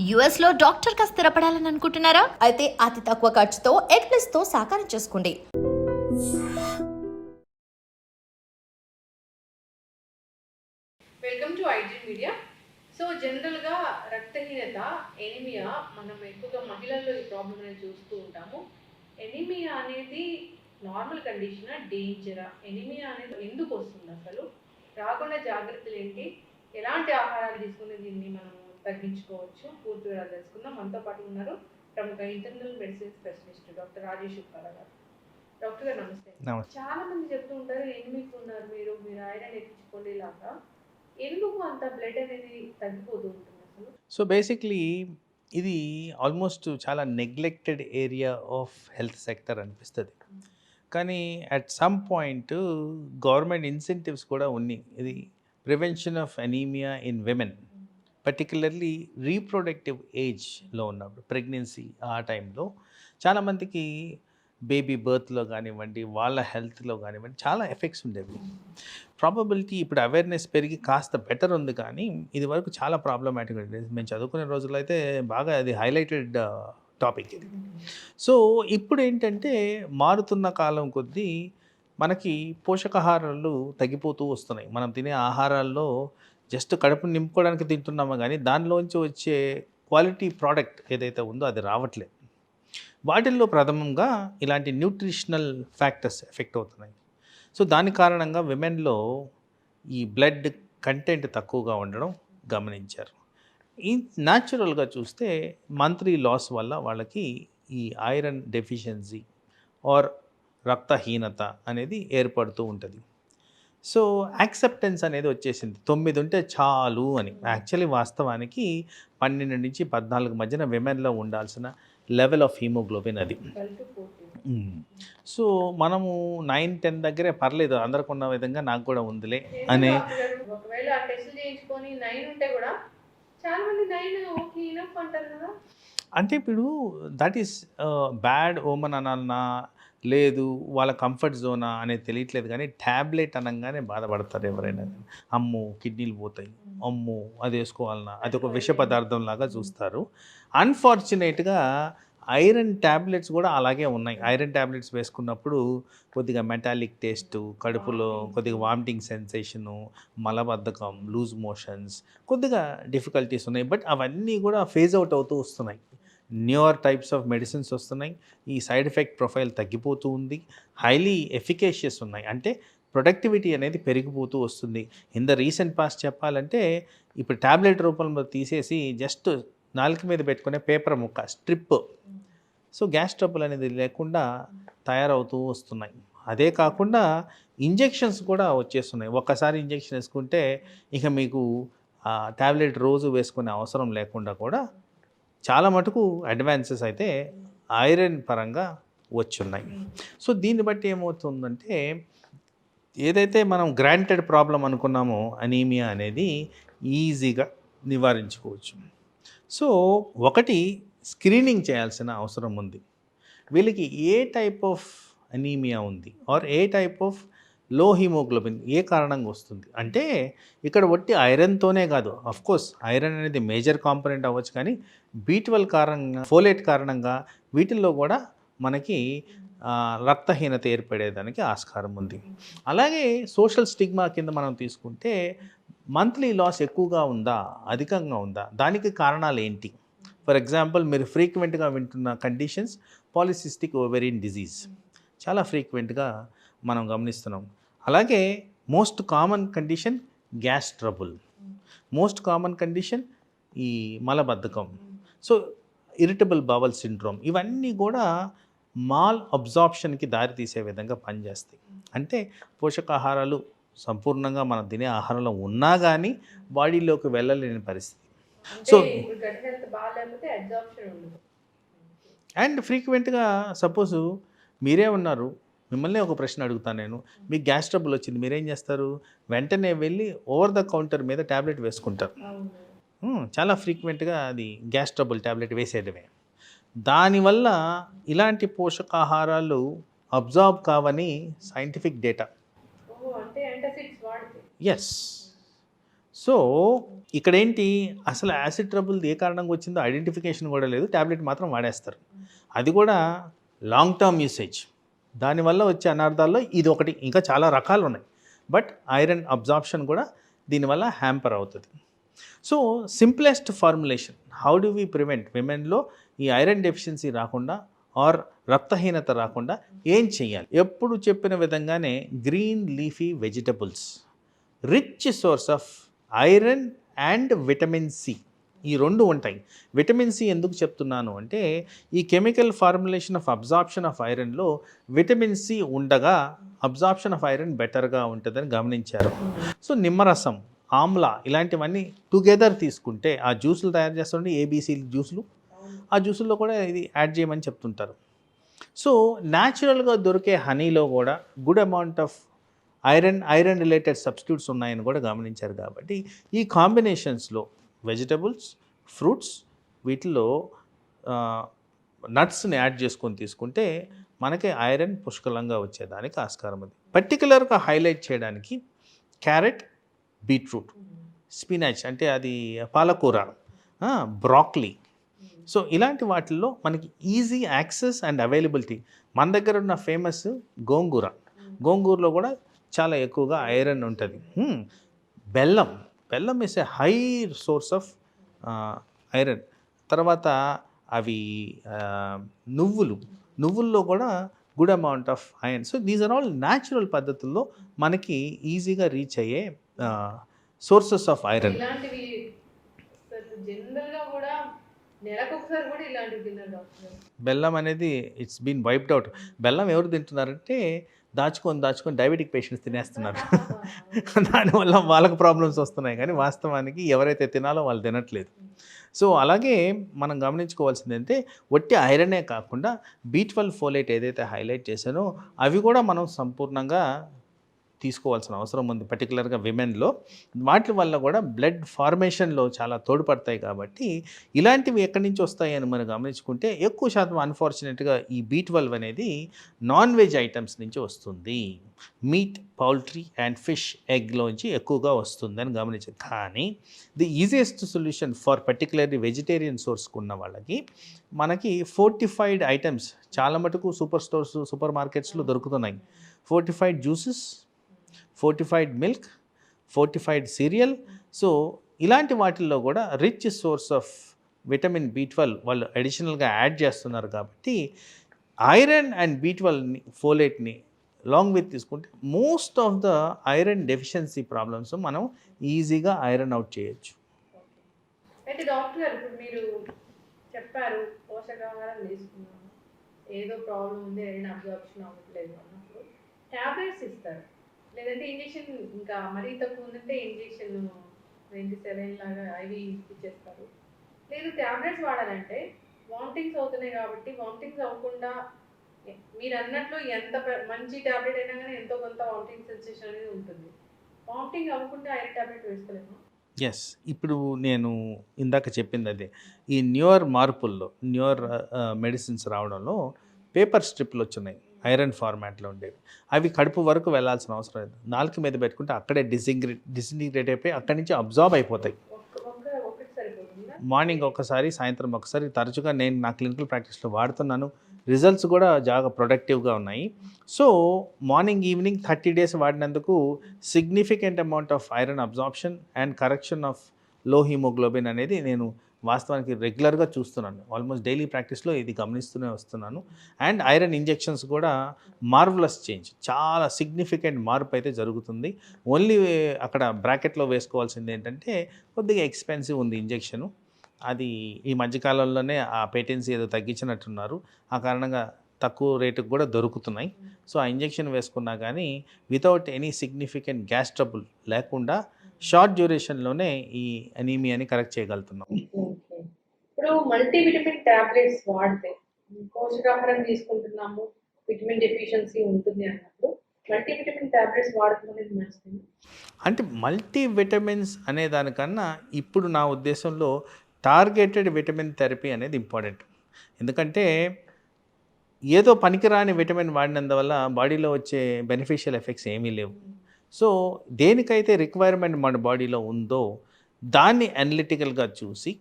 US లో డాక్టర్గా స్థిరపడాలని అనుకుంటున్నారా? అయితే అతి తక్కువ ఖర్చుతో ఎగ్ ప్లస్ తో సాకారం చేసుకోండి. Welcome to IG media. So జనరల్గా రక్తహీనత, ఎనిమియా మనం ఎక్కువగా మహిళల్లో ఈ ప్రాబ్లం అనేది చూస్తూ ఉంటాము. ఎనిమియా అనేది నార్మల్ కండిషనా, డేంజరా? ఎనిమియా అనేది ఎందుకు వస్తుంది, అసలు రాకుండా జాగ్రత్తలు ఏంటి, ఎలాంటి ఆహారాలు తీసుకుని దీన్ని మనం తగ్గించుకోవచ్చు, పూర్తిగా తెలుసుకుందాం. మనతో పాటు ఉన్నారు ప్రముఖ internal medicine specialist doctor Rajesh Uppala గారు. డాక్టర్ గారు నమస్తే. చాలా మంది చెప్తూ ఉంటారు, ఎనిమిక్ ఉన్నారు, మీరు ఐరన్ ఎక్కించుకోండి లాగా. ఎందుకు అంత బ్లడ్ అనేది తగ్గిపోతూ ఉంటుంది అసలు? సో బేసిక్లీ ఇది ఆల్మోస్ట్ చాలా neglected area of health sector అనిపిస్తుంది. కానీ at some point government incentives కూడా ఉన్నాయి. ఇది prevention of anaemia in women, particularly reproductive ఏజ్లో ఉన్నప్పుడు, ప్రెగ్నెన్సీ ఆ టైంలో చాలామందికి బేబీ బర్త్లో కానివ్వండి, వాళ్ళ హెల్త్లో కానివ్వండి చాలా ఎఫెక్ట్స్ ఉండేవి. ప్రాబబిలిటీ ఇప్పుడు అవేర్నెస్ పెరిగి కాస్త బెటర్ ఉంది, కానీ ఇది వరకు చాలా ప్రాబ్లమాటిక్ ఉండేది. మేము చదువుకునే రోజుల్లో అయితే బాగా అది హైలైటెడ్ టాపిక్ ఇది. సో ఇప్పుడు ఏంటంటే మారుతున్న కాలం కొద్దీ మనకి పోషకాహారాలు తగ్గిపోతూ వస్తున్నాయి. మనం తినే ఆహారాల్లో జస్ట్ కడుపు నింపుకోవడానికి తింటున్నామో కానీ దానిలోంచి వచ్చే క్వాలిటీ ప్రోడక్ట్ ఏదైతే ఉందో అది రావట్లేదు. వాటిల్లో ప్రథమంగా ఇలాంటి న్యూట్రిషనల్ ఫ్యాక్టర్స్ ఎఫెక్ట్ అవుతున్నాయి. సో దాని కారణంగా విమెన్లో ఈ బ్లడ్ కంటెంట్ తక్కువగా ఉండడం గమనించారు. ఈ న్యాచురల్గా చూస్తే మంత్లీ లాస్ వల్ల వాళ్ళకి ఈ ఐరన్ డెఫిషియన్సీ ఆర్ రక్తహీనత అనేది ఏర్పడుతూ ఉంటుంది. సో యాక్సెప్టెన్స్ అనేది వచ్చేసింది, 9 ఉంటే చాలు అని. యాక్చువల్లీ వాస్తవానికి 12 నుంచి 14 మధ్యన విమెన్లో ఉండాల్సిన లెవెల్ ఆఫ్ హీమోగ్లోబిన్ అది. సో మనము 9-10 దగ్గరే పర్లేదు, అందరికి ఉన్న విధంగా నాకు కూడా ఉందిలే అనే. ఒకవేళ టెస్టులు చేయించుకొని 9 ఉంటే కూడా చాలా మంది 9 ఓకే ఇనఫ్ అంటారు కదా. అంటే ఇప్పుడు దట్ ఈస్ బ్యాడ్ ఓమన్ అనాలనా, లేదు వాళ్ళ కంఫర్ట్ జోనా అనేది తెలియట్లేదు, కానీ ట్యాబ్లెట్ అనగానే బాధపడతారు ఎవరైనా. అమ్మో కిడ్నీలు పోతాయి, అమ్మో అది వేసుకోవాలన్నా, అది ఒక విష పదార్థం లాగా చూస్తారు. అన్ఫార్చునేట్గా ఐరన్ ట్యాబ్లెట్స్ కూడా అలాగే ఉన్నాయి. ఐరన్ ట్యాబ్లెట్స్ వేసుకున్నప్పుడు కొద్దిగా మెటాలిక్ టేస్టు, కడుపులో కొద్దిగా వామిటింగ్ సెన్సేషను, మలబద్ధకం, లూజ్ మోషన్స్, కొద్దిగా డిఫికల్టీస్ ఉన్నాయి. బట్ అవన్నీ కూడా ఫేజ్ అవుట్ అవుతూ వస్తున్నాయి. న్యూయర్ టైప్స్ ఆఫ్ మెడిసిన్స్ వస్తున్నాయి. ఈ సైడ్ ఎఫెక్ట్ ప్రొఫైల్ తగ్గిపోతూ ఉంది. హైలీ ఎఫికేషియస్ ఉన్నాయి, అంటే ప్రొడక్టివిటీ అనేది పెరిగిపోతూ వస్తుంది. ఇన్ ద రీసెంట్ పాస్ట్ చెప్పాలంటే ఇప్పుడు ట్యాబ్లెట్ రూపంలో తీసేసి జస్ట్ నాలుక మీద పెట్టుకునే పేపర్ ముక్క, స్ట్రిప్, సో గ్యాస్ ట్రబుల్ అనేది లేకుండా తయారవుతూ వస్తున్నాయి. అదే కాకుండా ఇంజెక్షన్స్ కూడా వచ్చేస్తున్నాయి. ఒక్కసారి ఇంజెక్షన్ వేసుకుంటే ఇక మీకు ట్యాబ్లెట్ రోజు వేసుకునే అవసరం లేకుండా కూడా చాలా మటుకు అడ్వాన్సెస్ అయితే ఐరన్ పరంగా వచ్చున్నాయి. సో దీన్ని బట్టి ఏమవుతుందంటే ఏదైతే మనం గ్రాంటెడ్ ప్రాబ్లం అనుకున్నామో అనీమియా అనేది ఈజీగా నివారించుకోవచ్చు. సో ఒకటి స్క్రీనింగ్ చేయాల్సిన అవసరం ఉంది. వీళ్ళకి ఏ టైప్ ఆఫ్ అనీమియా ఉంది ఆర్ ఏ టైప్ ఆఫ్ లో హీమోగ్లోబిన్ ఏ కారణంగా వస్తుంది అంటే, ఇక్కడ ఒట్టి ఐరన్తోనే కాదు, కోర్స్ ఐరన్ అనేది మేజర్ కాంపోనెంట్ అవ్వచ్చు, కానీ B12 కారణంగా, ఫోలేట్ కారణంగా వీటిల్లో కూడా మనకి రక్తహీనత ఏర్పడేదానికి ఆస్కారం ఉంది. అలాగే సోషల్ స్టిగ్మా కింద మనం తీసుకుంటే మంత్లీ లాస్ ఎక్కువగా ఉందా, అధికంగా ఉందా, దానికి కారణాలు ఏంటి? ఫర్ ఎగ్జాంపుల్ మీరు ఫ్రీక్వెంట్గా వింటున్న కండిషన్స్ పాలిసిస్టిక్ ఓవేరియన్ డిజీజ్ చాలా ఫ్రీక్వెంట్గా మనం గమనిస్తున్నాం. అలాగే most common condition gas trouble, most common condition ఈ మలబద్ధకం, సో ఇరిటబుల్ బవల్ సిండ్రోమ్, ఇవన్నీ కూడా మాల్ అబ్జార్ప్షన్కి దారితీసే విధంగా పనిచేస్తాయి. అంటే పోషకాహారాలు సంపూర్ణంగా మనం తినే ఆహారంలో ఉన్నా కానీ బాడీలోకి వెళ్ళలేని పరిస్థితి. సో అండ్ ఫ్రీక్వెంట్గా సపోజు మీరే ఉన్నారు, మిమ్మల్ని ఒక ప్రశ్న అడుగుతాను నేను, మీకు గ్యాస్ ట్రబుల్ వచ్చింది, మీరేం చేస్తారు? వెంటనే వెళ్ళి ఓవర్ ద కౌంటర్ మీద ట్యాబ్లెట్ వేసుకుంటారు. చాలా ఫ్రీక్వెంట్గా అది గ్యాస్ ట్రబుల్ ట్యాబ్లెట్ వేసేయడమే. దానివల్ల ఇలాంటి పోషకాహారాలు అబ్జార్బ్ కావని సైంటిఫిక్ డేటా. ఎస్. సో ఇక్కడ ఏంటి, అసలు యాసిడ్ ట్రబుల్ ఏ కారణంగా వచ్చిందో ఐడెంటిఫికేషన్ కూడా లేదు, ట్యాబ్లెట్ మాత్రం వాడేస్తారు. అది కూడా లాంగ్ టర్మ్ యూసేజ్. దానివల్ల వచ్చే అనార్థాల్లో ఇది ఒకటి, ఇంకా చాలా రకాలు ఉన్నాయి. బట్ ఐరన్ అబ్జార్ప్షన్ కూడా దీనివల్ల హ్యాంపర్ అవుతుంది. So simplest formulation, how do we prevent విమెన్లో ఈ ఐరన్ డెఫిషియన్సీ రాకుండా ఆర్ రక్తహీనత రాకుండా ఏం చేయాలి? ఎప్పుడు చెప్పిన విధంగానే green leafy vegetables, rich source of iron and vitamin C, ఈ రెండు ఉంటాయి. విటమిన్ సి ఎందుకు చెప్తున్నాను అంటే, ఈ chemical formulation of absorption of ఐరన్లో విటమిన్ సి ఉండగా అబ్జార్ప్షన్ ఆఫ్ ఐరన్ బెటర్గా ఉంటుందని గమనించారు. సో నిమ్మరసం, ఆమ్లా ఇలాంటివన్నీ టుగెదర్ తీసుకుంటే, ఆ జ్యూసులు తయారు చేస్తుంటే ఏబీసీ జ్యూసులు, ఆ జ్యూసుల్లో కూడా ఇది యాడ్ చేయమని చెప్తుంటారు. సో న్యాచురల్గా దొరికే హనీలో కూడా good amount of iron related substitutes ఉన్నాయని కూడా గమనించారు. కాబట్టి ఈ కాంబినేషన్స్లో వెజిటబుల్స్, ఫ్రూట్స్, వీటిలో నట్స్ని యాడ్ చేసుకొని తీసుకుంటే మనకి ఐరన్ పుష్కలంగా వచ్చేదానికి ఆస్కారం ఉంది. పర్టికులర్గా హైలైట్ చేయడానికి క్యారెట్, బీట్రూట్, స్పినాచ్ అంటే అది పాలకూర, బ్రాక్లీ, సో ఇలాంటి వాటిల్లో మనకి ఈజీ యాక్సెస్ అండ్ అవైలబిలిటీ. మన దగ్గర ఉన్న ఫేమస్ గోంగూరలో కూడా చాలా ఎక్కువగా ఐరన్ ఉంటుంది. బెల్లం is a high source of iron. తర్వాత అవి నువ్వుల్లో కూడా good amount of iron. So these are all natural పద్ధతుల్లో మనకి ఈజీగా రీచ్ అయ్యే సోర్సెస్ ఆఫ్ ఐరన్. ఇలాంటివి జనరల్గా కూడా నెలకొకసారి కూడా ఇలాంటివి తిన్నారు డాక్టర్. బెల్లం అనేది ఇట్స్ బీన్ వైప్డ్ అవుట్. బెల్లం ఎవరు తింటున్నారంటే దాచుకొని డయాబెటిక్ పేషెంట్స్ తినేస్తున్నారు. దానివల్ల వాళ్ళకి ప్రాబ్లమ్స్ వస్తున్నాయి, కానీ వాస్తవానికి ఎవరైతే తినాలో వాళ్ళు తినట్లేదు. సో అలాగే మనం గమనించుకోవాల్సింది అంటే, ఒట్టి ఐరనే కాకుండా B12 ఫోలేట్ ఏదైతే హైలైట్ చేశానో అవి కూడా మనం సంపూర్ణంగా తీసుకోవాల్సిన అవసరం ఉంది, పర్టికులర్గా విమెన్లో. వాటి వల్ల కూడా బ్లడ్ ఫార్మేషన్లో చాలా తోడ్పడతాయి. కాబట్టి ఇలాంటివి ఎక్కడి నుంచి వస్తాయి అని మనం గమనించుకుంటే, ఎక్కువ శాతం అన్ఫార్చునేట్గా ఈ B12 అనేది నాన్ వెజ్ ఐటమ్స్ నుంచి వస్తుంది. మీట్, పౌల్ట్రీ అండ్ ఫిష్, ఎగ్లోంచి ఎక్కువగా వస్తుంది అని గమనించారు. కానీ the easiest solution for particularly vegetarian సోర్స్కి ఉన్న వాళ్ళకి, మనకి ఫోర్టిఫైడ్ ఐటమ్స్ చాలా మటుకు సూపర్ మార్కెట్స్లో దొరుకుతున్నాయి. Fortified juices, fortified milk, fortified serial. So ఇలాంటి వాటిల్లో కూడా rich source of vitamin B12 వాళ్ళు అడిషనల్గా యాడ్ చేస్తున్నారు. కాబట్టి ఐరన్ అండ్ B12ని, ఫోలేట్ని లాంగ్ విత్ తీసుకుంటే most of the iron deficiency problems మనం ఈజీగా ఐరన్ అవుట్ చేయొచ్చు. అయితే డాక్టర్ గారు, ఇప్పుడు మీరు చెప్పారు పోషకాహారం తీసుకున్నాము, ఏదో ప్రాబ్లం ఉంది, ఐరన్ అబ్జార్ప్షన్ అవ్వట్లేదు అన్నప్పుడు ట్యాబ్లెట్స్ ఇస్తారు, లేదంటే ఇంజెక్షన్, ఇంకా మరీ తక్కువ ఉందంటే ఇంజెక్షన్ సెలైన్ లాగా అవి ఇచ్చేస్తారు. లేదు ట్యాబ్లెట్స్ వాడాలంటే వామిటింగ్స్ అవుతున్నాయి, కాబట్టి వామిటింగ్స్ అవ్వకుండా మీరు అన్నట్లు ఎంత మంచి ట్యాబ్లెట్ అయినా కానీ ఎంతో కొంత వామిటింగ్ సెన్సేషన్ అనేది ఉంటుంది. వామిటింగ్ అవ్వకుండా ఐరన్ ట్యాబ్లెట్ వేసుకోలేము. ఎస్, ఇప్పుడు నేను ఇందాక చెప్పింది అదే. ఈ న్యూయర్ మెడిసిన్స్ రావడంలో పేపర్ స్ట్రిప్లు వచ్చినాయి, ఐరన్ ఫార్మాట్లో ఉండేవి. అవి కడుపు వరకు వెళ్ళాల్సిన అవసరం లేదు, నాలుక మీద పెట్టుకుంటే అక్కడే డిసింటిగ్రేట్ అయిపోయి అక్కడి నుంచి అబ్జార్బ్ అయిపోతాయి. ఒకటి సరిపోతుందా? మార్నింగ్ ఒకసారి, సాయంత్రం ఒకసారి. తరచుగా నేను నా క్లినికల్ ప్రాక్టీస్లో వాడుతున్నాను, రిజల్ట్స్ కూడా చాలా ప్రొడక్టివ్గా ఉన్నాయి. సో మార్నింగ్, ఈవినింగ్ 30 days వాడినందుకు significant amount of iron absorption and correction of low haemoglobin అనేది నేను వాస్తవానికి రెగ్యులర్గా చూస్తున్నాను. ఆల్మోస్ట్ డైలీ ప్రాక్టీస్లో ఇది గమనిస్తూనే వస్తున్నాను. అండ్ ఐరన్ ఇంజెక్షన్స్ కూడా మార్వలస్ చేంజ్, చాలా సిగ్నిఫికెంట్ మార్పు అయితే జరుగుతుంది. ఓన్లీ అక్కడ బ్రాకెట్లో వేసుకోవాల్సింది ఏంటంటే, కొద్దిగా ఎక్స్పెన్సివ్ ఉంది ఇంజెక్షను. అది ఈ మధ్యకాలంలోనే ఆ పేటెన్సీ ఏదో తగ్గించినట్టున్నారు, ఆ కారణంగా తక్కువ రేటుకు కూడా దొరుకుతున్నాయి. సో ఆ ఇంజెక్షన్ వేసుకున్నా కానీ without any significant gas trouble లేకుండా షార్ట్ డ్యూరేషన్లోనే ఈ అనీమియాని కరెక్ట్ చేయగలుగుతున్నాం. ఇప్పుడు మల్టీవిటమిన్ టాబ్లెట్స్ వాడితే, పోషకాహారం తీసుకుంటున్నాము, విటమిన్ డెఫిషియన్సీ ఉంటుంది అన్నప్పుడు మల్టీవిటమిన్ టాబ్లెట్స్ వాడటం అనేది మంచిది. అంటే మల్టీవిటమిన్స్ అనే దానికన్నా ఇప్పుడు నా ఉద్దేశంలో టార్గెటెడ్ విటమిన్ థెరపీ అనేది ఇంపార్టెంట్. ఎందుకంటే ఏదో పనికిరాని విటమిన్ వాడినందువల్ల బాడీలో వచ్చే బెనిఫిషియల్ ఎఫెక్ట్స్ ఏమీ లేవు. సో దేనికైతే రిక్వైర్మెంట్ మన బాడీలో ఉందో దాన్ని అనలిటికల్గా చూసి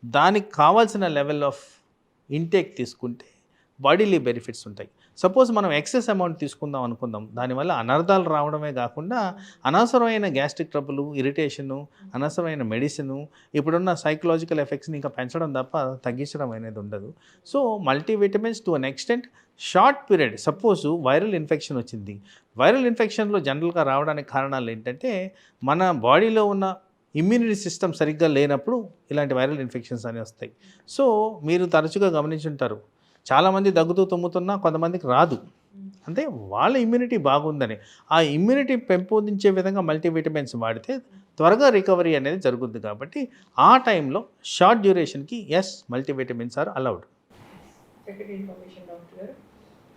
దానికి కావాల్సిన లెవెల్ ఆఫ్ ఇంటేక్ తీసుకుంటే బాడీలీ బెనిఫిట్స్ ఉంటాయి. సపోజ్ మనం ఎక్సెస్ అమౌంట్ తీసుకుందాం అనుకుందాం, దానివల్ల అనర్థాలు రావడమే కాకుండా అనవసరమైన గ్యాస్ట్రిక్ ట్రబుల్, ఇరిటేషను, అనవసరమైన మెడిసిను, ఇప్పుడున్న సైకలాజికల్ ఎఫెక్ట్స్ని ఇంకా పెంచడం తప్ప తగ్గించడం అనేది ఉండదు. So multivitamins to an extent short period, suppose viral infection వచ్చింది, వైరల్ ఇన్ఫెక్షన్లో జనరల్గా రావడానికి కారణాలు ఏంటంటే మన బాడీలో ఉన్న ఇమ్యూనిటీ సిస్టమ్ సరిగ్గా లేనప్పుడు ఇలాంటి వైరల్ ఇన్ఫెక్షన్స్ అనేవి వస్తాయి. సో మీరు తరచుగా గమనించుంటారు, చాలామంది దగ్గుతూ తుమ్ముతున్నా కొంతమందికి రాదు, అంటే వాళ్ళ ఇమ్యూనిటీ బాగుందని. ఆ ఇమ్యూనిటీ పెంపొందించే విధంగా మల్టీవిటమిన్స్ వాడితే త్వరగా రికవరీ అనేది జరుగుతుంది. కాబట్టి ఆ టైంలో షార్ట్ డ్యూరేషన్కి మల్టీవిటమిన్స్ ఆర్ అలౌడ్. చక్కటి ఇన్ఫర్మేషన్ డాక్టర్ గారు.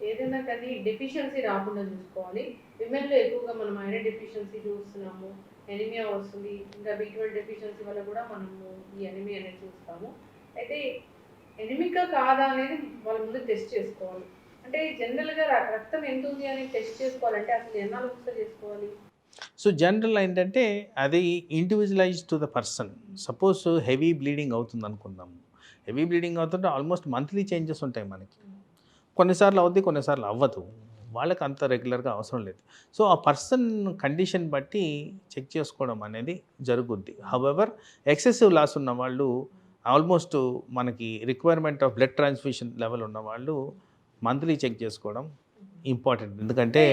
ఏదైనా కానీ డెఫిషియన్సీ రాకుండా చూసుకోవాలి. విమెన్లో ఎక్కువగా మనం ఐరన్ డెఫిషియన్సీ చూస్తున్నాము, ఎనిమియా వస్తుంది, ఇంకా B12 డెఫిషియన్సీ వల్ల కూడా మనము ఈ ఎనిమియా అనేది చూస్తాము. అయితే ఎనిమికా కాదా అనేది వాళ్ళ ముందు టెస్ట్ చేసుకోవాలి. అంటే జనరల్గా రక్తం ఎంత ఉంది అని టెస్ట్ చేసుకోవాలంటే అసలు ఎన్నాళ్ళు ఒకసారి చేసుకోవాలి? సో జనరల్ ఏంటంటే అది individualise to the person. Suppose heavy bleeding అవుతుంది అనుకుందాము, హెవీ బ్లీడింగ్ అవుతుంటే ఆల్మోస్ట్ మంత్లీ చేంజెస్ ఉంటాయి మనకి. కొన్నిసార్లు అవుద్ది, కొన్నిసార్లు అవ్వదు, వాళ్ళకి అంత రెగ్యులర్గా అవసరం లేదు. సో ఆ పర్సన్ కండిషన్ బట్టి చెక్ చేసుకోవడం అనేది జరుగుద్ది. హౌఎవర్ ఎక్సెసివ్ లాస్ ఉన్న వాళ్ళు, ఆల్మోస్ట్ మనకి requirement of blood transfusion level ఉన్న వాళ్ళు మంత్లీ చెక్ చేసుకోవడం ఇంపార్టెంట్. ఎందుకంటే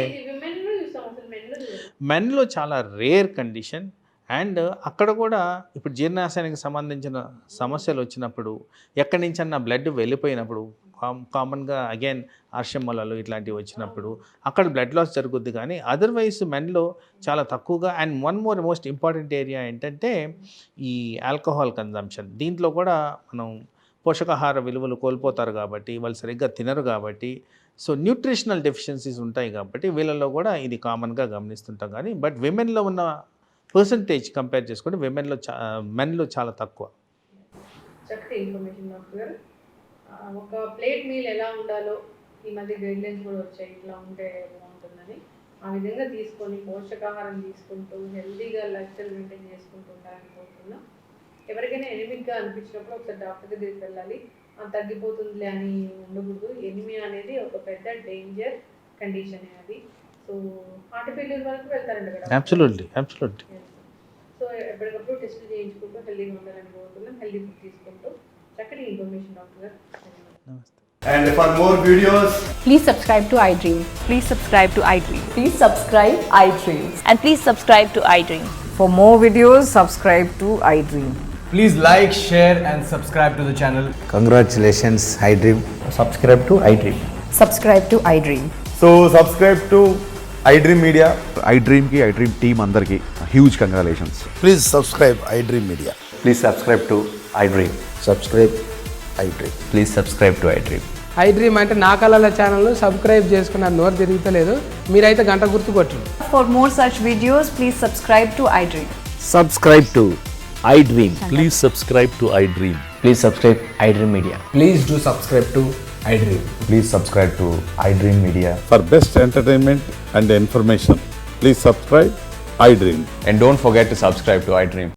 మెన్లో చాలా రేర్ కండిషన్. అండ్ అక్కడ కూడా ఇప్పుడు జీర్ణాశయానికి సంబంధించిన సమస్యలు వచ్చినప్పుడు, ఎక్కడి నుంచన్నా బ్లడ్ వెళ్ళిపోయినప్పుడు, కామన్గా అగైన్ ఆర్షమూలాలు ఇట్లాంటివి వచ్చినప్పుడు అక్కడ బ్లడ్ లాస్ జరుగుద్ది. కానీ అదర్వైజ్ మెన్లో చాలా తక్కువగా. అండ్ మోస్ట్ ఇంపార్టెంట్ ఏరియా ఏంటంటే ఈ ఆల్కహాల్ కన్జంప్షన్. దీంట్లో కూడా మనం పోషకాహార విలువలు కోల్పోతారు కాబట్టి, వాళ్ళు సరిగ్గా తినరు కాబట్టి, సో న్యూట్రిషనల్ డెఫిషియన్సీస్ ఉంటాయి కాబట్టి వీళ్ళలో కూడా ఇది కామన్గా గమనిస్తుంటాం. కానీ బట్ విమెన్లో ఉన్న పర్సంటేజ్ కంపేర్ చేసుకుంటే మెన్లో చాలా తక్కువ. చక్కటి ఇన్ఫర్మేషన్ డాక్టర్ గారు. ఒక ప్లేట్ మీల్ ఎలా ఉండాలో ఈ మధ్య గైడ్లైన్స్ కూడా వచ్చాయి, ఇట్లా ఉంటే బాగుంటుందని. ఆ విధంగా తీసుకొని పోషకాహారం తీసుకుంటూ హెల్తీగా లైఫ్ స్టైల్ మెయింటైన్ చేసుకుంటూ ఉంటారని కోరుతున్నాం. ఎవరికైనా ఎనిమిక్గా అనిపించినప్పుడు ఒకసారి డాక్టర్ దగ్గరికి వెళ్ళాలి, తగ్గిపోతుందిలే అని ఉండకూడదు. ఎనిమియా అనేది ఒక పెద్ద డేంజర్ కండిషన్ అది. సో హార్ట్ ఫెయిల్యూర్ వరకు వెళ్తారండి కదా. అబ్సల్యూట్లీ. సో ఎప్పటికప్పుడు టెస్టులు చేయించుకుంటూ హెల్తీగా ఉండాలని కోరుతున్నాం, హెల్తీ ఫుడ్ తీసుకుంటూ. చక్కటి ఇన్ఫర్మేషన్ డాక్టర్ గారు. నమస్తే. And for more videos, Please subscribe to iDream. Please subscribe to iDream. Please subscribe iDream. And please subscribe to iDream. For more videos, subscribe to iDream. please like, share and subscribe to the channel. Congratulations, iDream. Subscribe to iDream. Subscribe to iDream. So subscribe to iDream Media. iDream ki iDream team andarki huge congratulations. Please subscribe iDream Media. Please subscribe to iDream. Subscribe iDream. Please subscribe to iDream. iDream అంటే నా కళల channel subscribe చేసుకున్న నోరు తిరుగుతలేదు, మీరైతే గంట గుర్తు కొట్టండి. For more such videos, please subscribe to iDream. Subscribe to iDream. Please subscribe to iDream. Please subscribe iDream Media. Please do subscribe to iDream. Please subscribe to iDream Media. For best entertainment and information, please subscribe iDream. And don't forget to subscribe to iDream.